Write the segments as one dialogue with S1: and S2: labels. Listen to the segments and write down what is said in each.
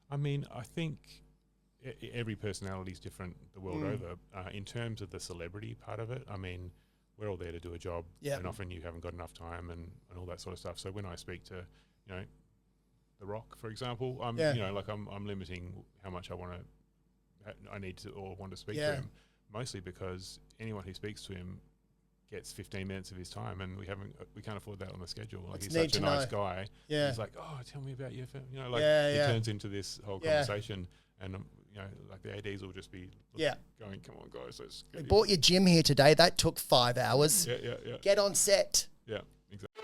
S1: I mean, I think every personality is different the world over. In terms of the celebrity part of it, I mean, we're all there to do a job, and often you haven't got enough time and all that sort of stuff. So when I speak to, you know, The Rock, for example, I'm you know, like I'm limiting how much I need to or want to speak to him, mostly because anyone who speaks to him gets 15 minutes of his time, and we can't afford that on the schedule. Like, he's such a nice guy. Yeah. He's like, oh, tell me about your film. You know, like it turns into this whole conversation, and you know, like the ADs will just be going, come on, guys, let's get
S2: We bought your gym here today. That took 5 hours.
S1: Yeah.
S2: Get on set.
S1: Yeah, exactly.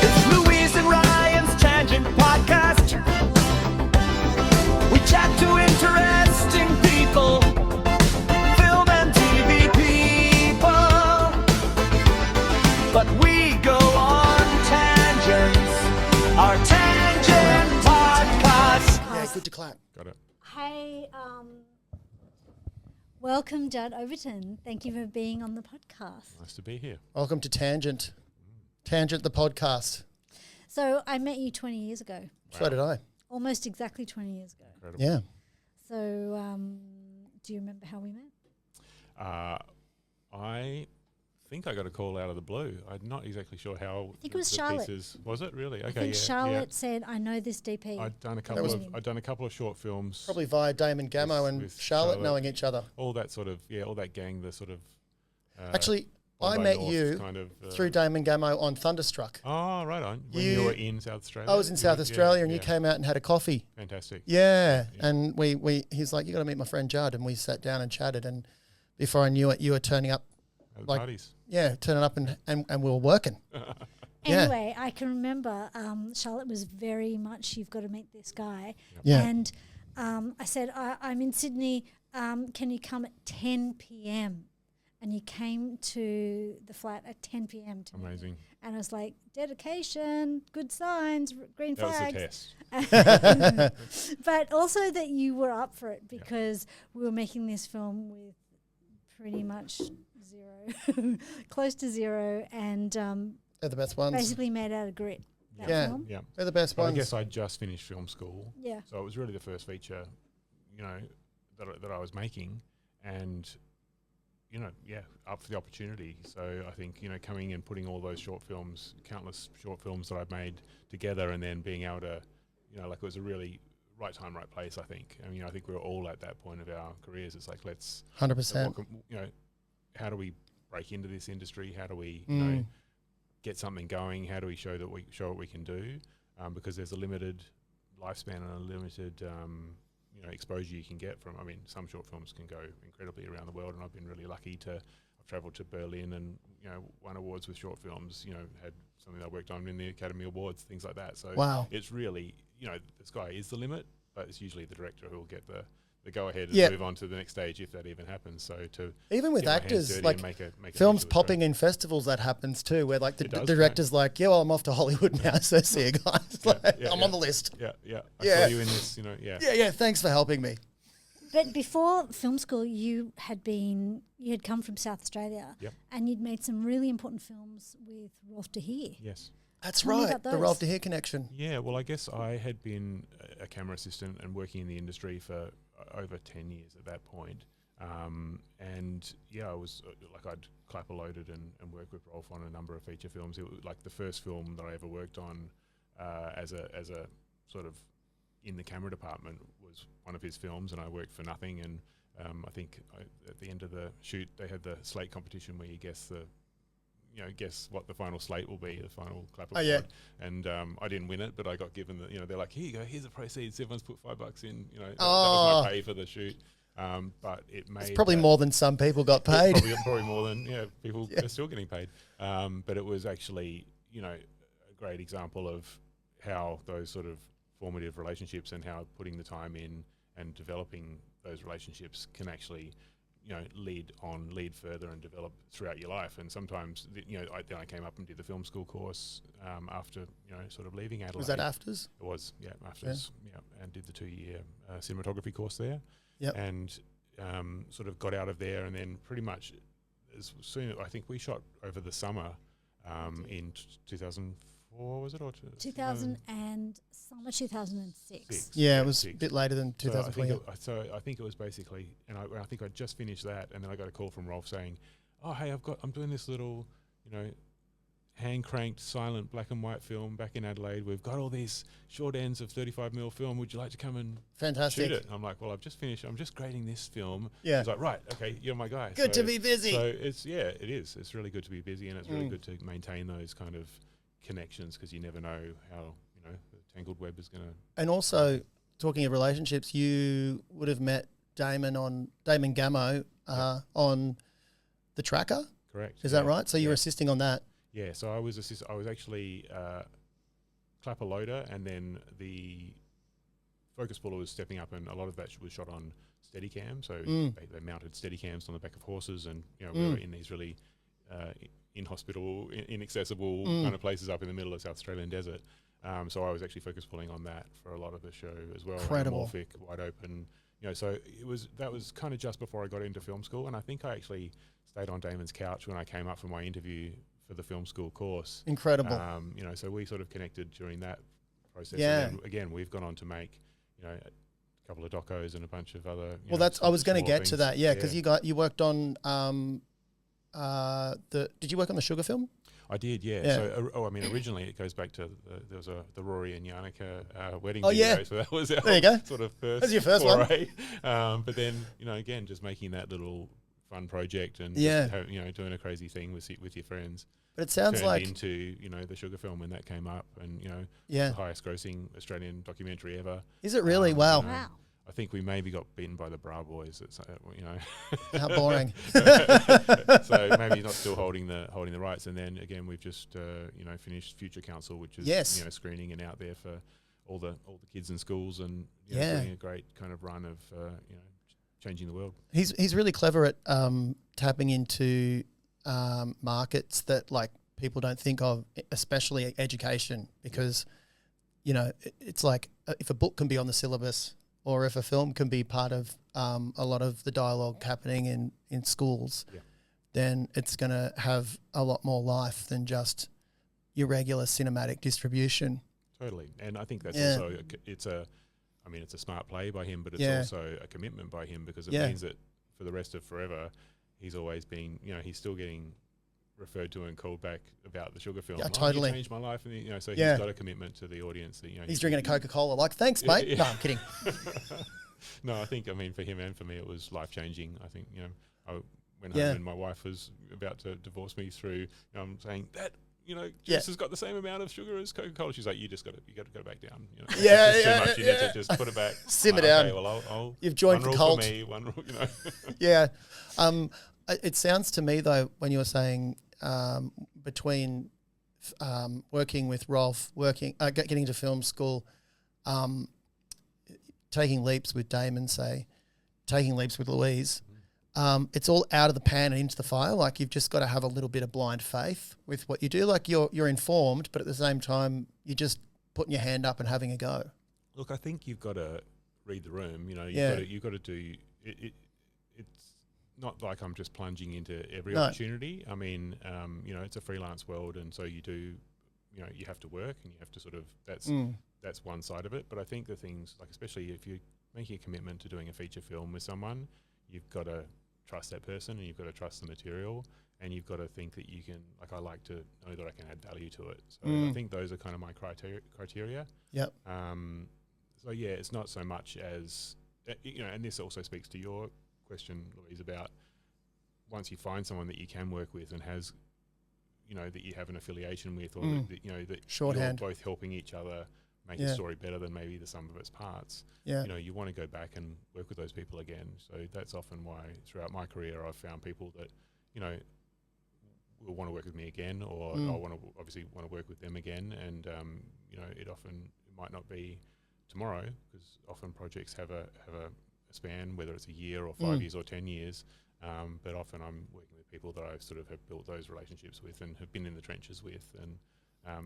S3: It's Louise and Ryan's Tangent Podcast. We chat to interesting people, film and TV people, but we go on tangents. Our Tangent Podcast.
S2: Yeah, good to clap.
S1: Got it.
S4: Hey, welcome, Judd Overton. Thank you for being on the podcast.
S1: Nice to be here.
S2: Welcome to Tangent. Tangent, the podcast.
S4: So I met you 20 years ago,
S2: So did I.
S4: almost exactly 20 years ago.
S1: Incredible.
S2: Yeah.
S4: So do you remember how we met?
S1: I think I got a call out of the blue. I'm not exactly sure how.
S4: think it was
S1: the
S4: Charlotte.
S1: pieces, was it really? Okay,
S4: I think Charlotte said, I know this DP.
S1: I'd done a couple of short films.
S2: Probably via Damon Gammo and
S1: with
S2: Charlotte
S1: Charlotte.
S2: knowing each other.
S1: All that sort of all that gang. The sort of.
S2: Actually, I
S1: Bondi
S2: met
S1: North
S2: you
S1: kind of,
S2: through Damon Gammo on Thunderstruck.
S1: Oh, right on. When you were in South Australia.
S2: I was in South Australia and you came out and had a coffee.
S1: Fantastic.
S2: Yeah. And he's like, you got to meet my friend Judd. And we sat down and chatted. And before I knew it, you were turning up.
S1: At the
S2: Like-
S1: parties.
S2: Yeah, turning up and we were working. Yeah.
S4: Anyway, I can remember Charlotte was very much, you've got to meet this guy.
S2: Yeah.
S4: And I said, I'm in Sydney. Can you come at 10 p.m.? And you came to the flat at 10 p.m. to meet me.
S1: Amazing.
S4: And I was like, dedication, good signs, green
S1: That was
S4: flags.
S1: the test.
S4: But also that you were up for it because we were making this film with pretty much zero, close to zero, and
S2: They're the best ones.
S4: basically made out of grit. That
S2: Yeah.
S4: film.
S1: Yeah.
S2: They're the best
S1: Well, I
S2: ones.
S1: guess I just finished film school,
S4: Yeah.
S1: so it was really the first feature, you know, that I was making, and you know, up for the opportunity. So I think, you know, coming and putting all those short films, countless short films that I've made together, and then being able to, you know, like, it was a really right time, right place. I think. I mean, I think we're all at that point of our careers. It's like, let's
S2: 100%.
S1: you know, how do we break into this industry? How do we, you know, get something going? How do we show what we can do? Because there's a limited lifespan and a limited, you know, exposure you can get from. I mean, some short films can go incredibly around the world, and I've been really lucky to. I've travelled to Berlin and, you know, won awards with short films. You know, had something I worked on in the Academy Awards, things like that. So
S2: Wow.
S1: it's really, you know, the sky is the limit, but it's usually the director who will get the go ahead and move on to the next stage if that even happens. So to
S2: Even with
S1: get my hands
S2: actors,
S1: dirty
S2: like
S1: and make a
S2: films
S1: feature
S2: popping
S1: was
S2: in festivals, that happens too, where like the
S1: It does,
S2: director's like, yeah, well, I'm off to Hollywood now, so see you guys. I'm on the list.
S1: great. Yeah. I
S2: Yeah.
S1: saw you in this, you know,
S2: Yeah, thanks for helping me.
S4: But before film school, you had come from South Australia,
S1: Yep.
S4: and you'd made some really important films with Rolf de Heer.
S1: Yes.
S2: That's
S4: Tell me
S2: right,
S4: about
S2: the
S4: those.
S2: Rolf de Heer connection.
S1: Yeah, well, I guess I had been a camera assistant and working in the industry for over 10 years at that point. And yeah, I was like, I'd clapper loaded and work with Rolf on a number of feature films. It was like the first film that I ever worked on as a sort of in the camera department was one of his films, and I worked for nothing. And I think at the end of the shoot, they had the slate competition where you guess what the final slate will be, the final clapper
S2: Oh, yeah.
S1: board. And I didn't win it, but I got given they're like, here you go, here's the proceeds. Everyone's put $5 in, that was my pay for the shoot. But it made
S2: It's probably more than some people got paid.
S1: probably more than people are still getting paid. But it was actually a great example of how those sort of formative relationships and how putting the time in and developing those relationships can actually, lead further and develop throughout your life. And sometimes, then I came up and did the film school course after, sort of leaving Adelaide.
S2: Was that afters?
S1: It was, afters, and did the 2-year cinematography course there.
S2: Yep.
S1: And sort of got out of there, and then pretty much as soon, I think we shot over the summer in 2004, was it? Or
S4: 2000 and summer 2006.
S2: Yeah, it was a bit later than 2004.
S1: So I think it was basically, and I think I just finished that, and then I got a call from Rolf saying, "Oh, hey, I'm doing this little, hand cranked silent black and white film back in Adelaide. We've got all these short ends of 35mm film. Would you like to come and shoot it?" And I'm like, "Well, I've just finished. I'm just grading this film."
S2: Yeah.
S1: He's like, "Right, okay, you're my guy."
S2: Good to be busy.
S1: So it is. It's really good to be busy, and it's really good to maintain those kind of connections, because you never know how the tangled web is going to.
S2: And also, talking of relationships, you would have met Damon Gamo on the Tracker.
S1: Correct.
S2: Is that right? So you were assisting on that.
S1: Yeah. So I was actually clapper loader, and then the focus puller was stepping up, and a lot of that was shot on Steadicam. So they mounted Steadicams on the back of horses, and we were in these really inhospitable, inaccessible kind of places up in the middle of South Australian desert. So I was actually focus pulling on that for a lot of the show as well.
S2: Incredible.
S1: Anamorphic, wide open. So that was kind of just before I got into film school, and I think I actually stayed on Damon's couch when I came up for my interview for the film school course.
S2: Incredible.
S1: So we sort of connected during that process.
S2: Yeah.
S1: And then again, we've gone on to make, a couple of docos and a bunch of other.
S2: I was going to get
S1: things.
S2: to that. Yeah, because you worked on did you work on the Sugar film?
S1: I did, yeah. So, originally it goes back to there was the Rory and Yannicka wedding video.
S2: Yeah.
S1: So that was our
S2: there you go.
S1: Sort of first.
S2: That's your first
S1: foray. But then, again, just making that little fun project and just doing a crazy thing with your friends.
S2: But it sounds
S1: turned
S2: like
S1: into the Sugar film when that came up, and
S2: yeah,
S1: the highest grossing Australian documentary ever.
S2: Is it really? Wow.
S4: Wow.
S1: I think we maybe got beaten by the Bra Boys. It's,
S2: How boring.
S1: So maybe he's not still holding the rights. And then again, we've just finished Future Council, which is screening and out there for all the kids in schools, and doing a great kind of run of changing the world.
S2: He's really clever at tapping into markets that like people don't think of, especially education, because it's like if a book can be on the syllabus, or if a film can be part of a lot of the dialogue happening in schools, then it's going to have a lot more life than just your regular cinematic distribution.
S1: Totally. And I think that's also, it's a smart play by him, but it's also a commitment by him, because it means that for the rest of forever, he's always been, he's still getting referred to and called back about the Sugar film.
S2: Yeah, totally.
S1: You changed my life, and so he's got a commitment to the audience. That,
S2: he's drinking a Coca-Cola, like, thanks, mate. No, I'm kidding.
S1: No, I think, for him and for me, it was life changing. I think, I went home and my wife was about to divorce me through, saying that, juice has got the same amount of sugar as Coca-Cola. She's like, you got to go back down. It's too much. You need to just put it back.
S2: Simmer down.
S1: Okay, well, I'll
S2: You've joined the cult.
S1: For me, one rule,
S2: Yeah. It sounds to me though, when you were saying between working with Rolf, getting into film school, taking leaps with Damon, taking leaps with Louise, it's all out of the pan and into the fire. Like, you've just got to have a little bit of blind faith with what you do. Like, you're informed, but at the same time, you're just putting your hand up and having a go.
S1: Look, I think you've got to read the room. You've got to do it. It's not like I'm just plunging into every opportunity. It's a freelance world, and so you do, you have to work, and you have to sort of, that's one side of it. But I think the things, like, especially if you're making a commitment to doing a feature film with someone, you've got to trust that person, and you've got to trust the material, and you've got to think that you can, like, I like to know that I can add value to it. So I think those are kind of my criteria.
S2: Yep.
S1: So yeah, it's not so much as, and this also speaks to your question, Louise, about once you find someone that you can work with and has, that you have an affiliation with, or that
S2: shorthand,
S1: you're both helping each other make the story better than maybe the sum of its parts.
S2: Yeah.
S1: You want to go back and work with those people again. So that's often why throughout my career I've found people that, will want to work with me again, or I obviously want to work with them again. And, it often might not be tomorrow, because often projects have a span, whether it's a year or 5 years or 10 years. But often I'm working with people that I sort of have built those relationships with and have been in the trenches with. And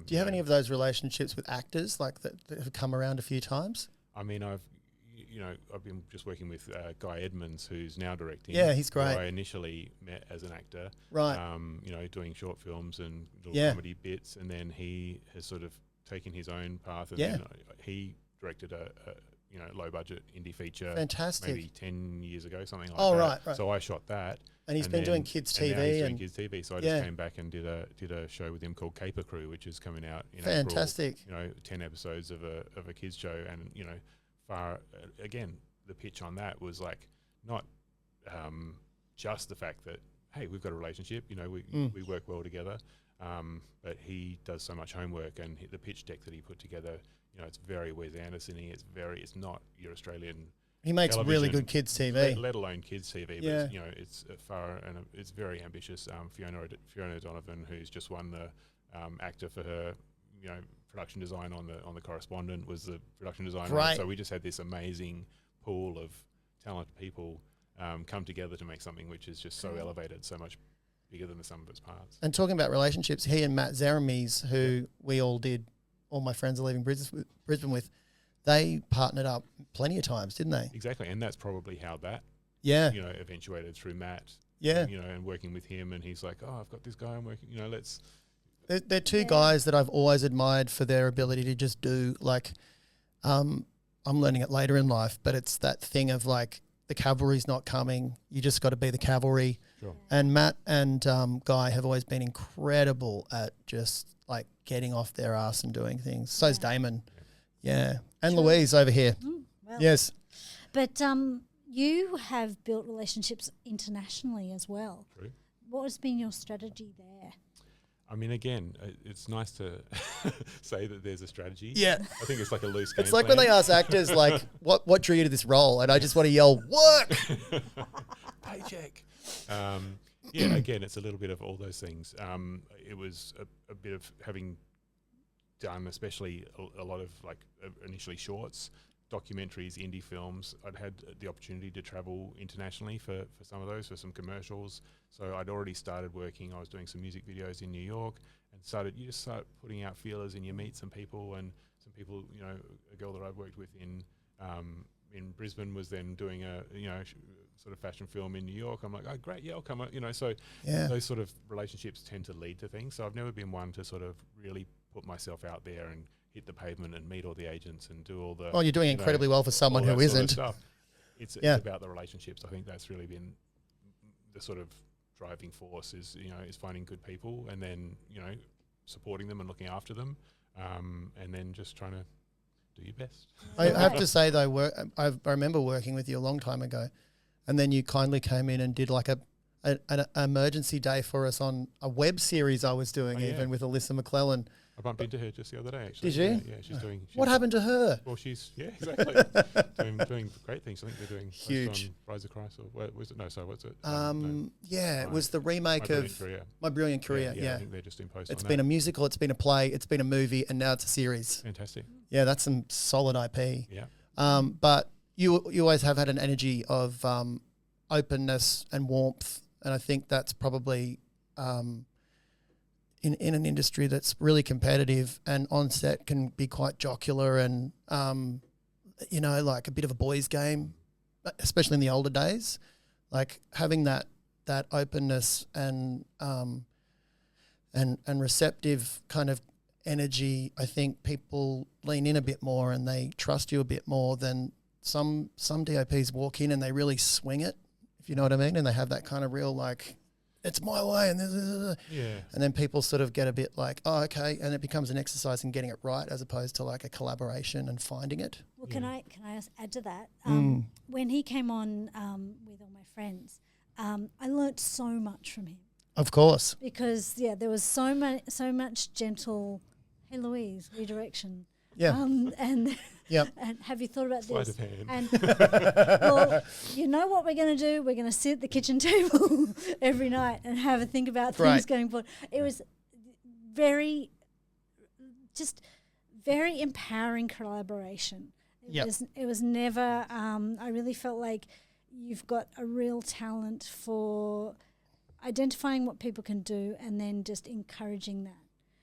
S2: do you have any of those relationships with actors like that have come around a few times?
S1: I mean, I've been just working with Guy Edmonds, who's now directing.
S2: Yeah, he's great.
S1: Who I initially met as an actor,
S2: right?
S1: Doing short films and little comedy bits, and then he has sort of taken his own path. And then he directed a low budget indie feature.
S2: Fantastic.
S1: Maybe 10 years ago, something like that.
S2: Oh, right.
S1: So I shot that.
S2: And he's been doing kids TV.
S1: And now he's doing kids TV. So I just came back and did a show with him called Caper Crew, which is coming out in
S2: Fantastic.
S1: April. 10 episodes of a kids show, and again, the pitch on that was like not just the fact that, hey, we've got a relationship, we work well together, but he does so much homework, and the pitch deck that he put together, it's very Wes Anderson-y. It's not your Australian.
S2: He makes really good kids TV,
S1: let alone kids TV. But it's far, and it's very ambitious. Fiona Donovan, who's just won the actor for her, production design on the Correspondent, was the production designer.
S2: Right.
S1: So we just had this amazing pool of talented people come together to make something which is just so elevated, so much bigger than the sum of its parts.
S2: And talking about relationships, he and Matt Zeramis, who we all did, all my friends are leaving Brisbane with, they partnered up plenty of times, didn't they?
S1: Exactly, and that's probably how that eventuated through Matt.
S2: Yeah.
S1: And working with him, and he's like, oh, I've got this guy I'm working, let's...
S2: They're two guys that I've always admired for their ability to just do, like, I'm learning it later in life, but it's that thing of like, the cavalry's not coming, you just got to be the cavalry.
S1: Sure.
S2: And Matt and Guy have always been incredible at just like getting off their ass and doing things. So's Damon. Yeah. And Louise over here.
S4: Well.
S2: Yes.
S4: But you have built relationships internationally as well.
S1: True.
S4: What has been your strategy there?
S1: I mean, again, it's nice to say that there's a strategy.
S2: Yeah.
S1: I think it's like a loose game
S2: It's like
S1: plan.
S2: when they ask actors, like, what drew you to this role? And I just want to yell, work!
S1: Paycheck. Again, it's a little bit of all those things. It was a bit of having done, especially a lot of like initially shorts, documentaries, indie films. I'd had the opportunity to travel internationally for some of those, for some commercials. So I'd already started working. I was doing some music videos in New York, and you just start putting out feelers, and you meet some people, and some people, a girl that I'd worked with in Brisbane was then doing a sort of fashion film in New York. I'm like, oh great, yeah, I'll come out. So those sort of relationships tend to lead to things. So I've never been one to sort of really put myself out there and hit the pavement and meet all the agents and do all the...
S2: Well, you're doing incredibly well for someone who isn't.
S1: Sort of stuff. It's about the relationships. I think that's really been the sort of driving force is finding good people, and then, supporting them and looking after them, and then just trying to do your best.
S2: I have to say though, I remember working with you a long time ago, and then you kindly came in and did like an emergency day for us on a web series I was doing, even with Alyssa McClellan.
S1: I bumped into her just the other day, actually.
S2: Did you?
S1: Yeah, she's doing...
S2: What happened to her?
S1: Well, exactly. doing great things. I think they're doing...
S2: Huge.
S1: Rise of Christ, or what was it? No, sorry, what's it?
S2: It was the remake of My Brilliant Career.
S1: I think they're just in post.
S2: It's been a musical, it's been a play, it's been a movie, and now it's a series.
S1: Fantastic.
S2: Yeah, that's some solid IP.
S1: Yeah.
S2: But you always have had an energy of openness and warmth, and I think that's probably... in an industry that's really competitive and on set can be quite jocular and, like a bit of a boys' game, especially in the older days. Like having that openness and receptive kind of energy, I think people lean in a bit more and they trust you a bit more than some DOPs walk in and they really swing it, if you know what I mean, and they have that kind of real like... it's my way, and and then people sort of get a bit like, oh, okay, and it becomes an exercise in getting it right as opposed to like a collaboration and finding it.
S4: Well, can I add to that? When he came on with all my friends, I learnt so much from him.
S2: Of course,
S4: because there was so much gentle, hey Louise, redirection.
S2: Yeah.
S4: And
S2: yep.
S4: And have you thought about
S1: Sleight
S4: this?
S1: of hand.
S4: And well, you know what we're going to do? We're going to sit at the kitchen table every night and have a think about things going forward. It was very empowering collaboration. It was never. I really felt like you've got a real talent for identifying what people can do and then just encouraging that.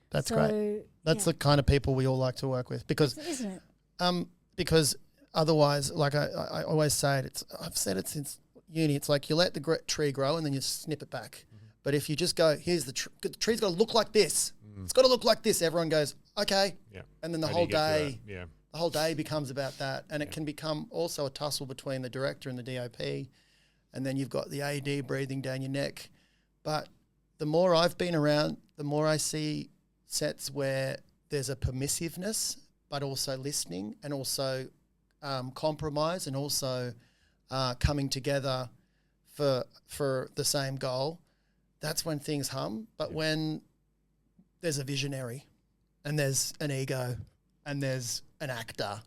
S2: That's great. That's the kind of people we all like to work with because,
S4: isn't it?
S2: Because otherwise, like I always say it, I've said it since uni. It's like you let the tree grow and then you snip it back. Mm-hmm. But if you just go, here's the tree's got to look like this. It's got to look like this. Everyone goes, okay. Yeah. And then the whole day becomes about that. And it can become also a tussle between the director and the DOP. And then you've got the AD breathing down your neck. But the more I've been around, the more I see sets where there's a permissiveness, but also listening and also compromise and also coming together for the same goal. That's when things hum. But when there's a visionary and there's an ego and there's an actor,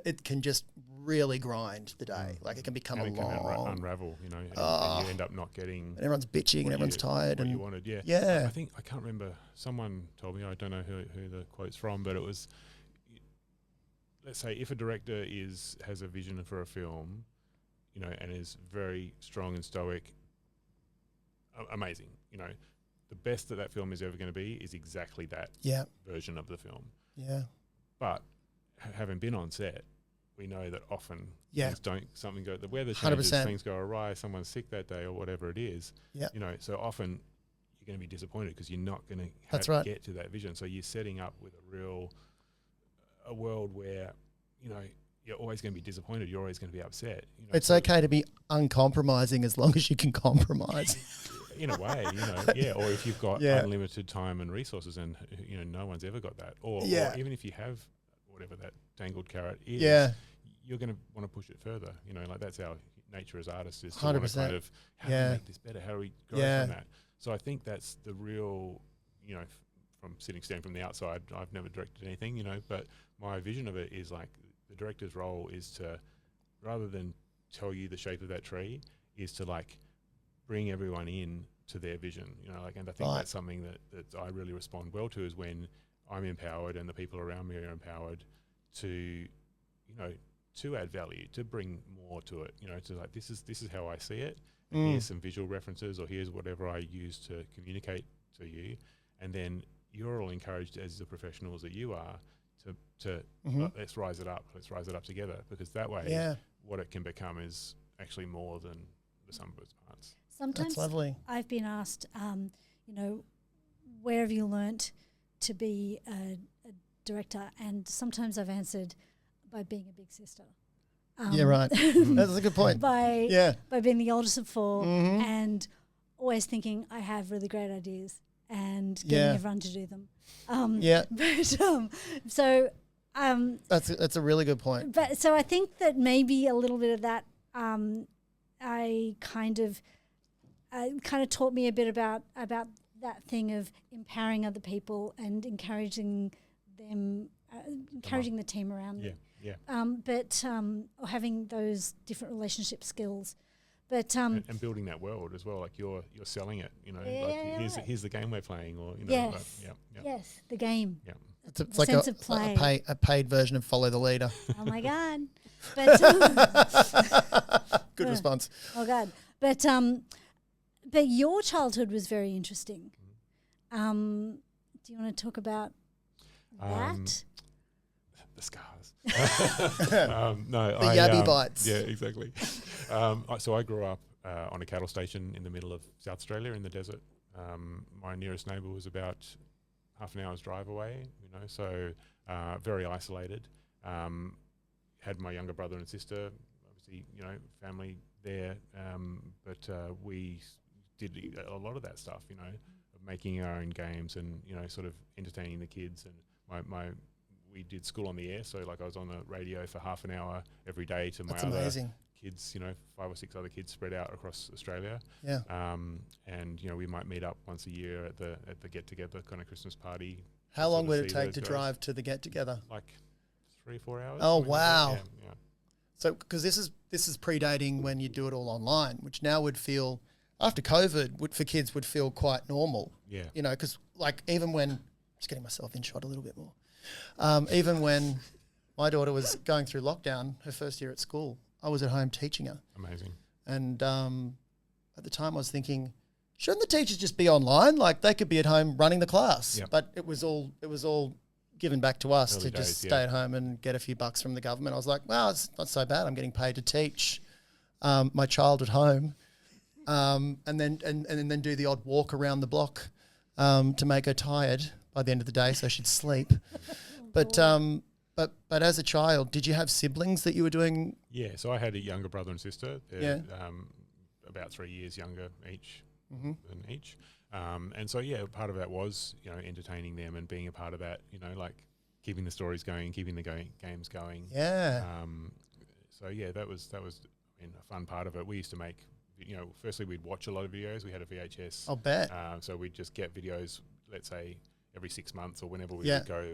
S2: it can just really grind the day. Like it can become
S1: and
S2: a long...
S1: can unravel, you know, and you end up not getting...
S2: And everyone's bitching and everyone's tired.
S1: What you wanted, yeah.
S2: Yeah.
S1: I can't remember, someone told me, I don't know who the quote's from, but it was, let's say if a director has a vision for a film, you know, and is very strong and stoic, amazing, you know, the best that film is ever going to be is exactly that version of the film.
S2: Yeah.
S1: But having been on set, we know that often the weather changes,
S2: 100%.
S1: Things go awry, someone's sick that day or whatever it is.
S2: Yeah.
S1: You know, so often you're going to be disappointed because you're not going
S2: to
S1: get to that vision. So you're setting up with a world where, you know, you're always going to be disappointed. You're always going to be upset. You know,
S2: it's okay to be uncompromising as long as you can compromise.
S1: In a way, you know, yeah. Or if you've got unlimited time and resources, and you know, no one's ever got that. Or even if you have whatever that dangled carrot is, you're going to want to push it further. You know, like that's our nature as artists is to want to kind of how do we make this better? How do we grow from that? So I think that's the real, you know, from standing from the outside, I've never directed anything, you know, but my vision of it is like the director's role is to, rather than tell you the shape of that tree, is to like bring everyone in to their vision, you know, like, and I think that's something that I really respond well to, is when I'm empowered and the people around me are empowered to, you know, to add value, to bring more to it, you know, to like, this is how I see it. And here's some visual references, or here's whatever I use to communicate to you. And then you're all encouraged as the professionals that you are to let's rise it up together, because that way what it can become is actually more than the sum of its parts.
S4: Sometimes
S2: that's lovely.
S4: I've been asked, you know, where have you learnt to be a director? And sometimes I've answered by being a big sister.
S2: Yeah, right. That's a good point.
S4: By being the oldest of four and always thinking I have really great ideas and getting everyone to do them.
S2: That's a really good point.
S4: But so I think that maybe a little bit of that I kind of taught me a bit about that thing of empowering other people and encouraging them, encouraging the team around me. Or having those different relationship skills. But
S1: and building that world as well, like you're selling it, you know, like here's the game we're playing, or you know,
S4: yes, the game.
S2: Yeah, it's like sense of play. A paid version of Follow the Leader.
S4: Oh my God! But
S2: good response.
S4: Oh God! But your childhood was very interesting. Do you want to talk about that?
S1: The scars.
S2: No, the yabby bites.
S1: Yeah, exactly. So I grew up on a cattle station in the middle of South Australia in the desert. My nearest neighbour was about half an hour's drive away, you know, so very isolated. Had my younger brother and sister, obviously, you know, family there, but we did a lot of that stuff, you know, of making our own games and, you know, sort of entertaining the kids. And we did school on the air, so like I was on the radio for half an hour every day to my other kids, you know, 5 or 6 other kids spread out across Australia. Yeah. And you know, we might meet up once a year at the get together kind of Christmas party.
S2: How long would it take to drive to the get together?
S1: Like 3 or 4 hours.
S2: Oh wow! Yeah. So because this is predating when you do it all online, which now would feel after COVID for kids would feel quite normal. Yeah. You know, because like even when just getting myself in shot a little bit more. Even when my daughter was going through lockdown, her first year at school. I was at home teaching her.
S1: Amazing.
S2: And at the time I was thinking, shouldn't the teachers just be online? Like they could be at home running the class.
S1: Yep.
S2: But it was all given back to us
S1: Early
S2: to just
S1: days,
S2: stay at home and get a few bucks from the government. I was like, well, it's not so bad. I'm getting paid to teach my child at home, and then do the odd walk around the block to make her tired by the end of the day so she'd sleep. But as a child, did you have siblings that you were doing?
S1: Yeah, so I had a younger brother and sister. They're, about 3 years younger each than each. And so, yeah, part of that was, entertaining them and being a part of that, like keeping the stories going, keeping the games going.
S2: Yeah.
S1: So, yeah, that was a fun part of it. We used to make, firstly we'd watch a lot of videos. We had a VHS.
S2: I'll bet.
S1: So we'd just get videos, let's say, every 6 months or whenever we would go.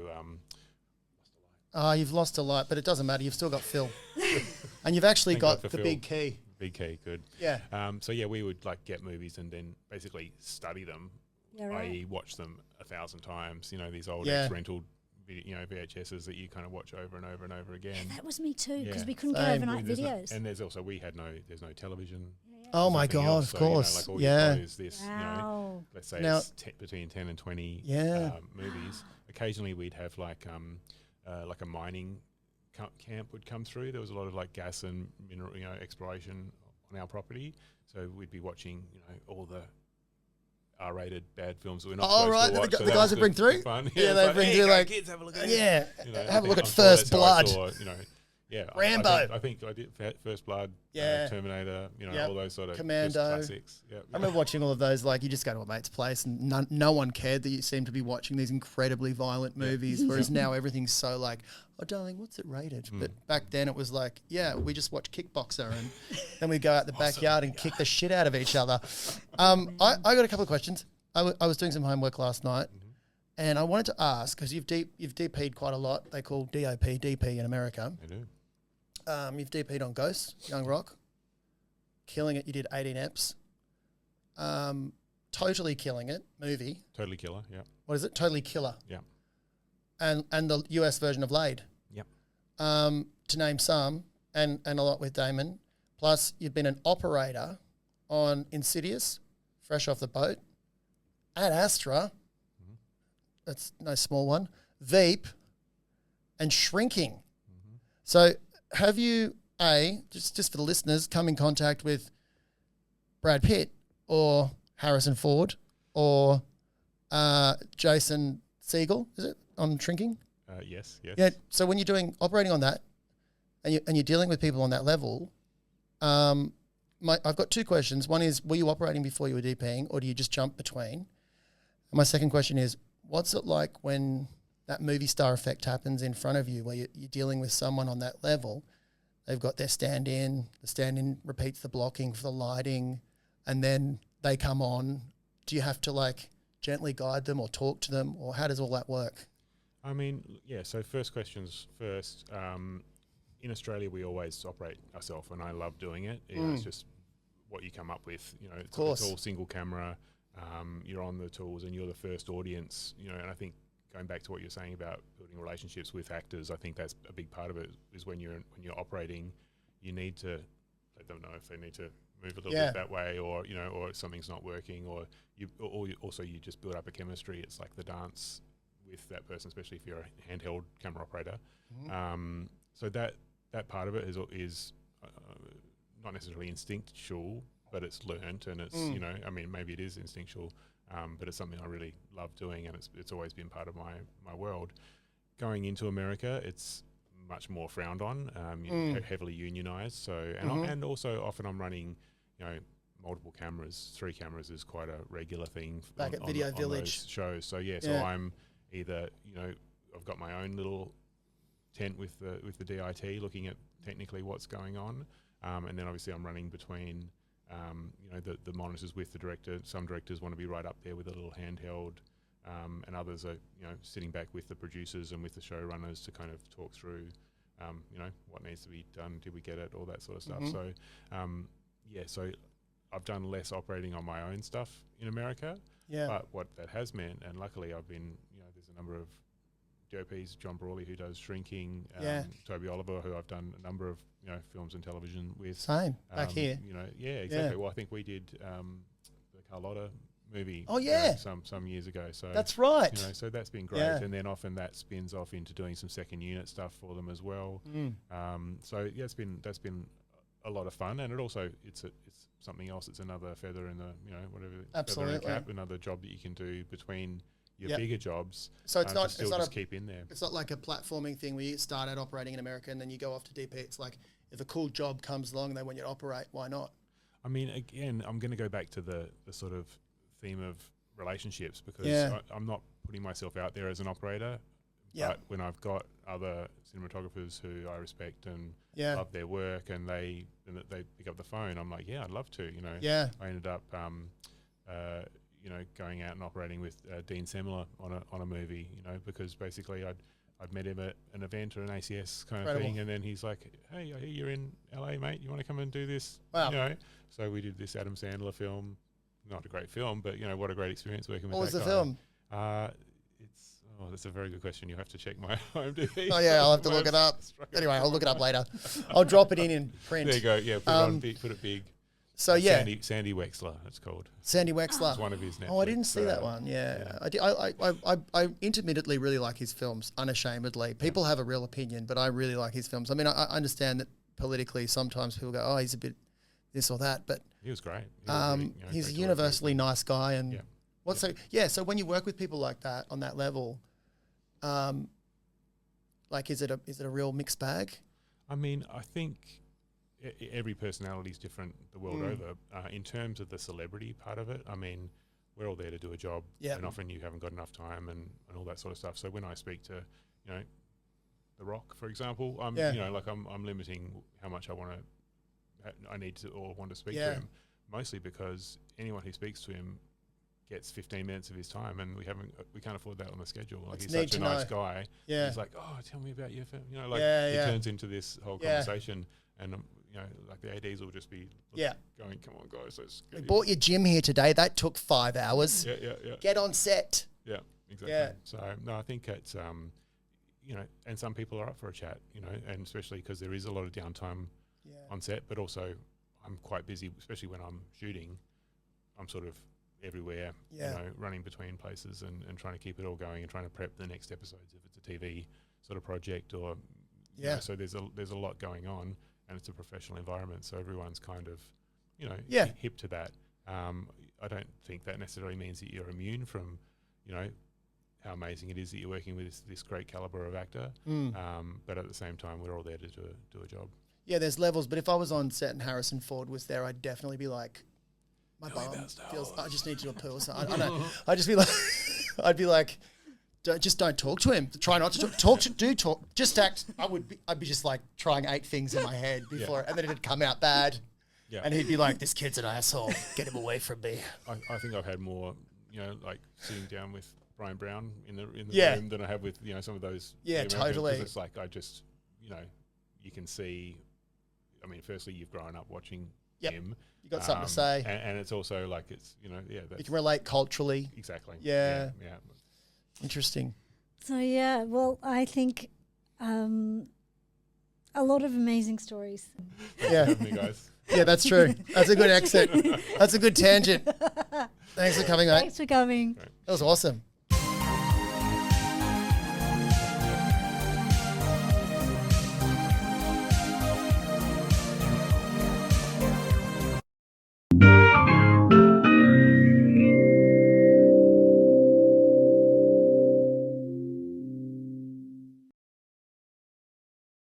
S2: You've lost a light, but it doesn't matter. You've still got Phil. And you've actually got the
S1: Phil.
S2: big key.
S1: Big key, good.
S2: Yeah.
S1: So yeah, we would get movies and then basically study them, i.e. watch them 1,000 times. These old ex-rental VHSs that you kind of watch over and over and over again.
S4: Yeah, that was me too, because we couldn't get overnight videos.
S1: And there's also, there's no television.
S2: Oh my God,
S1: else.
S2: of course.
S1: All you've got is this,
S4: Wow.
S1: let's say it's between 10 and 20 movies. Occasionally we'd have like a mining camp would come through. There was a lot of gas and mineral, exploration on our property. So we'd be watching, all the R-rated bad films that we're not supposed to watch.
S2: The guys that bring through?
S1: Fun.
S2: Yeah, they bring through
S1: kids, have a look at
S2: have a look at First Blood. Rambo.
S1: I think I did First Blood,
S2: Yeah.
S1: Terminator, all those sort of
S2: Commando.
S1: classics. Yep.
S2: I remember watching all of those. Like, you just go to a mate's place and no one cared that you seemed to be watching these incredibly violent movies, whereas now everything's so like, oh, darling, what's it rated? But back then it was like, we just watch Kickboxer and then we go out the backyard and kick the shit out of each other. I got a couple of questions. I was doing some homework last night and I wanted to ask, because you've DP'd quite a lot. They call DP in America.
S1: They do.
S2: You've DP'd on Ghost, Young Rock. Killing it, you did 18 eps. Totally Killing It, movie.
S1: Totally Killer, yeah.
S2: What is it? Totally Killer.
S1: Yeah.
S2: And the US version of Laid.
S1: Yep.
S2: To name some, and a lot with Damon. Plus, you've been an operator on Insidious, Fresh Off the Boat, Ad Astra, that's no small one, Veep, and Shrinking. So have you, just for the listeners, come in contact with Brad Pitt or Harrison Ford or Jason Segel, is it, on Shrinking?
S1: Yes.
S2: Yeah, so when you're operating on that and you're dealing with people on that level, I've got two questions. One is, were you operating before you were DPing, or do you just jump between? And my second question is, what's it like when that movie star effect happens in front of you, where you're dealing with someone on that level? They've got their stand-in, the stand-in repeats the blocking for the lighting, and then they come on. Do you have to gently guide them or talk to them, or how does all that work?
S1: I mean, yeah, so first questions first. In Australia, we always operate ourselves, and I love doing it. It's just what you come up with. It's all single camera. You're on the tools, and you're the first audience. And I think going back to what you're saying about building relationships with actors, I think that's a big part of it. Is when you're operating, you need to let them know if they need to move a little bit that way, or or something's not working, or you just build up a chemistry. It's like the dance with that person, especially if you're a handheld camera operator. So that part of it is not necessarily instinctual, but it's learnt, and it's I mean, maybe it is instinctual, but it's something I really love doing, and it's always been part of my world. Going into America, it's much more frowned on, heavily unionized. So and also often I'm running, multiple cameras. 3 cameras is quite a regular thing
S2: back at Video Village
S1: those shows. So so I'm either I've got my own little tent with the DIT looking at technically what's going on, and then obviously I'm running between the monitors with the director. Some directors want to be right up there with a little handheld, and others are sitting back with the producers and with the showrunners to kind of talk through what needs to be done, did we get it, all that sort of stuff. So so I've done less operating on my own stuff in America, but what that has meant, and luckily I've been there's a number of DOP's John Brawley, who does Shrinking.
S2: Yeah.
S1: Toby Oliver, who I've done a number of films and television with.
S2: Same back here.
S1: Yeah, exactly. Well, I think we did the Carlotta movie.
S2: Oh yeah,
S1: some years ago. So
S2: that's right.
S1: So that's been great.
S2: Yeah.
S1: And then often that spins off into doing some second unit stuff for them as well. So yeah, that's been a lot of fun, and it's something else. It's another feather in the whatever
S2: Absolutely.
S1: feather in the cap, another job that you can do between your
S2: Yep.
S1: bigger jobs.
S2: So it's not
S1: still just keep in there.
S2: It's not like a platforming thing where you start out operating in America and then you go off to DP. It's like if a cool job comes along and they want you to operate, why not?
S1: I mean, again, I'm going to go back to the sort of theme of relationships, because I'm not putting myself out there as an operator.
S2: Yeah.
S1: But when I've got other cinematographers who I respect and
S2: Yeah.
S1: love their work, and they pick up the phone, I'm like, yeah, I'd love to.
S2: Yeah.
S1: I ended up, going out and operating with Dean Semler on a movie, because basically I'd met him at an event or an ACS kind of thing, and then he's like, hey, I hear you're in LA, mate. You want to come and do this?
S2: Wow.
S1: So we did this Adam Sandler film. Not a great film, but what a great experience working with
S2: What was
S1: that
S2: the
S1: guy.
S2: film?
S1: That's a very good question. You have to check my IMDb.
S2: Oh yeah, I'll have to look it up. Anyway, I'll look it up later. I'll drop it in print.
S1: There you go. Yeah, put it big.
S2: So yeah,
S1: Sandy Wexler, it's called.
S2: Sandy Wexler.
S1: It's one of his Netflix.
S2: Oh, I didn't see that one. Yeah. I intermittently really like his films, unashamedly. People have a real opinion, but I really like his films. I mean, I understand that politically sometimes people go, oh, he's a bit this or that, but
S1: he was great.
S2: He's a universally nice guy. And
S1: yeah.
S2: So when you work with people like that on that level, is it a real mixed bag?
S1: I mean, I think every personality is different the world over. In terms of the celebrity part of it, I mean, we're all there to do a job, and often you haven't got enough time and all that sort of stuff. So when I speak to, The Rock, for example, I'm limiting how much I need to or want to speak to him, mostly because anyone who speaks to him gets 15 minutes of his time, and we can't afford that on the schedule. Like, he's such a nice guy.
S2: Yeah.
S1: He's like, oh, tell me about your film. It turns into this whole conversation, and the ADs will just be going, come on, guys, let's
S2: We bought your gym here today. That took 5 hours.
S1: Yeah.
S2: Get on set.
S1: Yeah, exactly.
S2: Yeah.
S1: So no, I think it's and some people are up for a chat, and especially because there is a lot of downtime on set, but also I'm quite busy, especially when I'm shooting. I'm sort of everywhere, running between places and trying to keep it all going and trying to prep the next episodes if it's a TV sort of project or so there's a lot going on, and it's a professional environment, so everyone's kind of hip to that. I don't think that necessarily means that you're immune from how amazing it is that you're working with this great caliber of actor, but at the same time we're all there to do a job.
S2: Yeah, there's levels, but if I was on set and Harrison Ford was there, I'd definitely be like, my bum feels. I just need to do a poo or something. I don't know. I'd just be like, I'd be like, don't talk to him. Try not to talk. Talk. Just act. I'd be just like trying 8 things in my head before, and then it'd come out bad. Yeah. And he'd be like, this kid's an asshole. Get him away from me.
S1: I think I've had more, like sitting down with Brian Brown in the room than I have with some of those.
S2: Yeah, totally.
S1: It's like I just you can see. I mean, firstly, you've grown up watching him.
S2: You got something to say,
S1: and it's also like it's
S2: you can relate culturally.
S1: Exactly.
S2: Yeah. Interesting.
S4: So well, I think a lot of amazing stories.
S2: Yeah,
S1: me guys.
S2: Yeah, that's true. That's a good exit. That's a good tangent. Thanks for coming, mate.
S4: Thanks for coming.
S2: That was awesome.